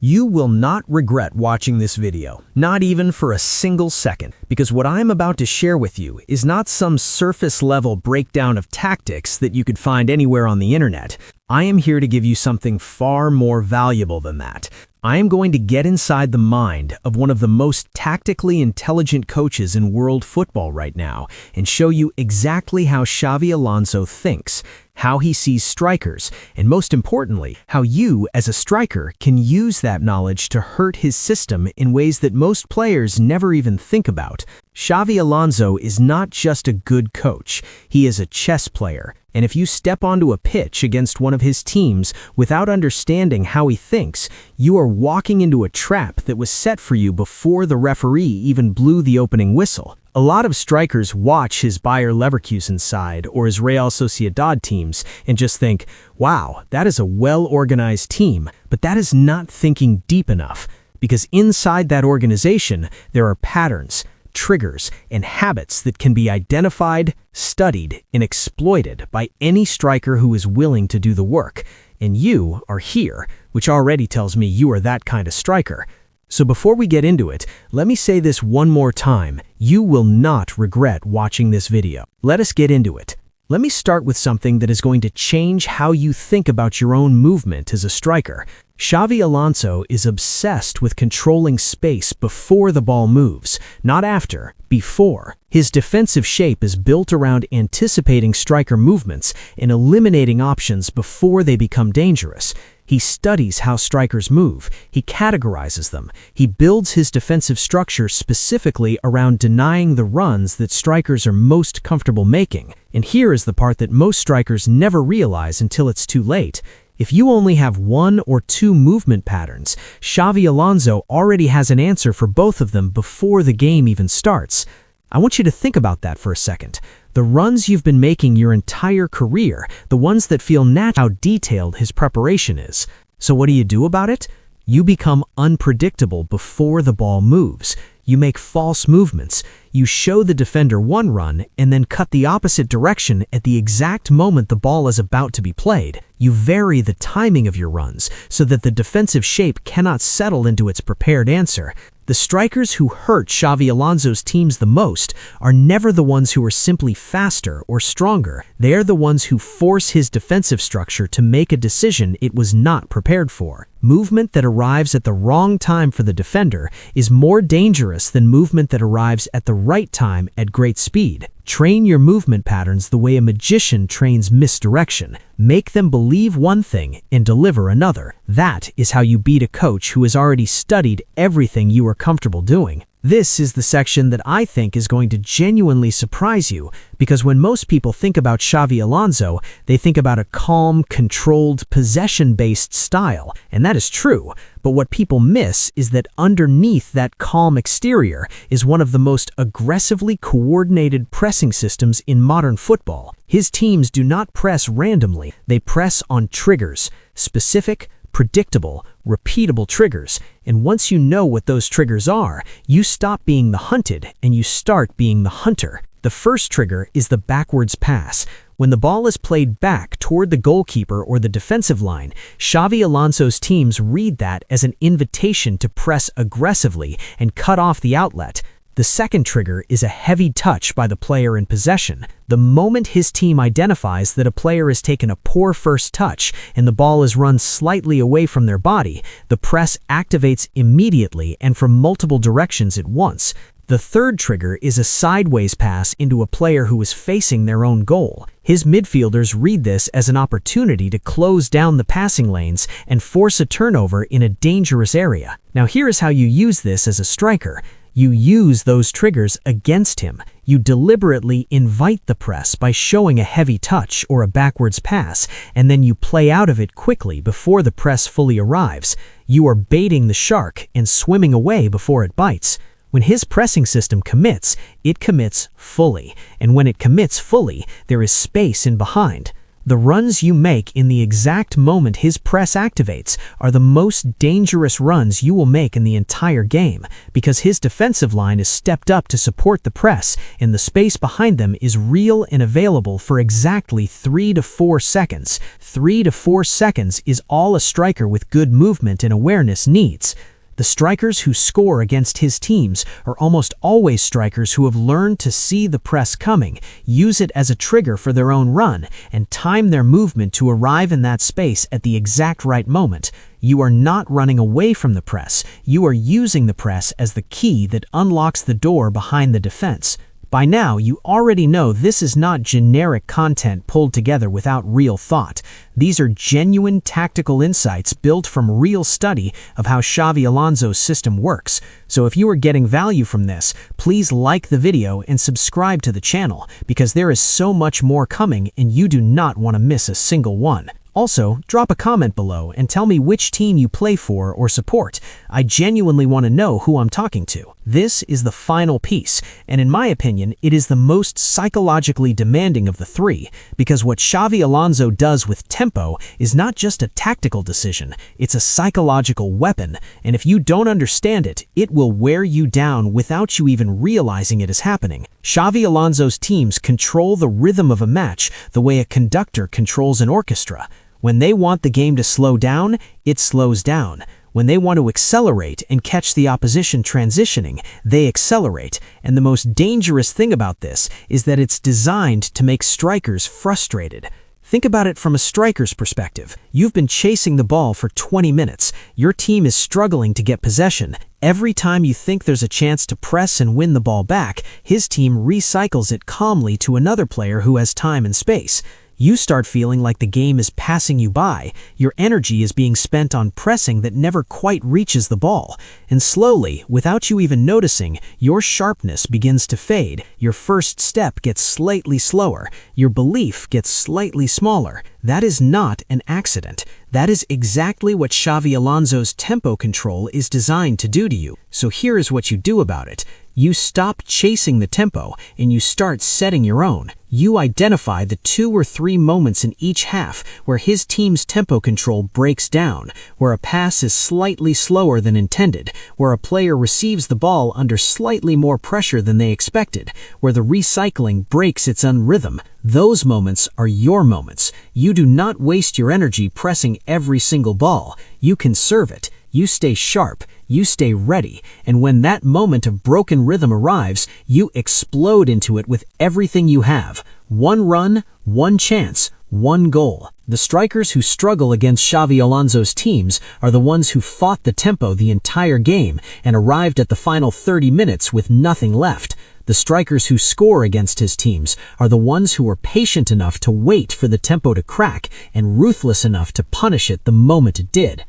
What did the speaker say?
You will not regret watching this video, not even for a single second, because what I'm about to share with you is not some surface-level breakdown of tactics that you could find anywhere on the internet. I am here to give you something far more valuable than that. I am going to get inside the mind of one of the most tactically intelligent coaches in world football right now and show you exactly how Xavi Alonso thinks, how he sees strikers, and most importantly, how you, as a striker, can use that knowledge to hurt his system in ways that most players never even think about. Xavi Alonso is not just a good coach, he is a chess player. And if you step onto a pitch against one of his teams without understanding how he thinks, you are walking into a trap that was set for you before the referee even blew the opening whistle. A lot of strikers watch his Bayer Leverkusen side or his Real Sociedad teams and just think, wow, that is a well-organized team, but that is not thinking deep enough, because inside that organization, there are patterns, triggers, and habits that can be identified, studied, and exploited by any striker who is willing to do the work. And you are here, which already tells me you are that kind of striker. So before we get into it, let me say this one more time. You will not regret watching this video. Let us get into it. Let me start with something that is going to change how you think about your own movement as a striker. Xavi Alonso is obsessed with controlling space before the ball moves, not after, before. His defensive shape is built around anticipating striker movements and eliminating options before they become dangerous. He studies how strikers move, he categorizes them, he builds his defensive structure specifically around denying the runs that strikers are most comfortable making. And here is the part that most strikers never realize until it's too late. If you only have one or two movement patterns, Xavi Alonso already has an answer for both of them before the game even starts. I want you to think about that for a second. The runs you've been making your entire career, the ones that feel natural, how detailed his preparation is. So what do you do about it? You become unpredictable before the ball moves. You make false movements. You show the defender one run and then cut the opposite direction at the exact moment the ball is about to be played. You vary the timing of your runs so that the defensive shape cannot settle into its prepared answer. The strikers who hurt Xavi Alonso's teams the most are never the ones who are simply faster or stronger. They are the ones who force his defensive structure to make a decision it was not prepared for. Movement that arrives at the wrong time for the defender is more dangerous than movement that arrives at the right time at great speed. Train your movement patterns the way a magician trains misdirection. Make them believe one thing and deliver another. That is how you beat a coach who has already studied everything you are comfortable doing. This is the section that I think is going to genuinely surprise you, because when most people think about Xavi Alonso, they think about a calm, controlled, possession-based style, and that is true. But what people miss is that underneath that calm exterior is one of the most aggressively coordinated pressing systems in modern football. His teams do not press randomly, they press on triggers, specific, predictable, repeatable triggers, and once you know what those triggers are, you stop being the hunted and you start being the hunter. The first trigger is the backwards pass. When the ball is played back toward the goalkeeper or the defensive line, Xavi Alonso's teams read that as an invitation to press aggressively and cut off the outlet. The second trigger is a heavy touch by the player in possession. The moment his team identifies that a player has taken a poor first touch and the ball is run slightly away from their body, the press activates immediately and from multiple directions at once. The third trigger is a sideways pass into a player who is facing their own goal. His midfielders read this as an opportunity to close down the passing lanes and force a turnover in a dangerous area. Now here is how you use this as a striker. You use those triggers against him. You deliberately invite the press by showing a heavy touch or a backwards pass, and then you play out of it quickly before the press fully arrives. You are baiting the shark and swimming away before it bites. When his pressing system commits, it commits fully, and when it commits fully, there is space in behind. The runs you make in the exact moment his press activates are the most dangerous runs you will make in the entire game, because his defensive line is stepped up to support the press, and the space behind them is real and available for exactly 3 to 4 seconds. 3 to 4 seconds is all a striker with good movement and awareness needs. The strikers who score against his teams are almost always strikers who have learned to see the press coming, use it as a trigger for their own run, and time their movement to arrive in that space at the exact right moment. You are not running away from the press. You are using the press as the key that unlocks the door behind the defense. By now, you already know this is not generic content pulled together without real thought. These are genuine tactical insights built from real study of how Xavi Alonso's system works. So if you are getting value from this, please like the video and subscribe to the channel, because there is so much more coming and you do not want to miss a single one. Also, drop a comment below and tell me which team you play for or support. I genuinely want to know who I'm talking to. This is the final piece, and in my opinion, it is the most psychologically demanding of the three, because what Xavi Alonso does with tempo is not just a tactical decision, it's a psychological weapon, and if you don't understand it, it will wear you down without you even realizing it is happening. Xavi Alonso's teams control the rhythm of a match the way a conductor controls an orchestra. When they want the game to slow down, it slows down. When they want to accelerate and catch the opposition transitioning, they accelerate. And the most dangerous thing about this is that it's designed to make strikers frustrated. Think about it from a striker's perspective. You've been chasing the ball for 20 minutes. Your team is struggling to get possession. Every time you think there's a chance to press and win the ball back, his team recycles it calmly to another player who has time and space. You start feeling like the game is passing you by. Your energy is being spent on pressing that never quite reaches the ball. And slowly, without you even noticing, your sharpness begins to fade. Your first step gets slightly slower. Your belief gets slightly smaller. That is not an accident. That is exactly what Xavi Alonso's tempo control is designed to do to you. So here is what you do about it. You stop chasing the tempo and you start setting your own. You identify the 2 or 3 moments in each half where his team's tempo control breaks down, where a pass is slightly slower than intended, where a player receives the ball under slightly more pressure than they expected, where the recycling breaks its own rhythm. Those moments are your moments. You do not waste your energy pressing every single ball. You conserve it. You stay sharp, you stay ready, and when that moment of broken rhythm arrives, you explode into it with everything you have. 1 run, 1 chance, 1 goal. The strikers who struggle against Xavi Alonso's teams are the ones who fought the tempo the entire game and arrived at the final 30 minutes with nothing left. The strikers who score against his teams are the ones who are patient enough to wait for the tempo to crack and ruthless enough to punish it the moment it did.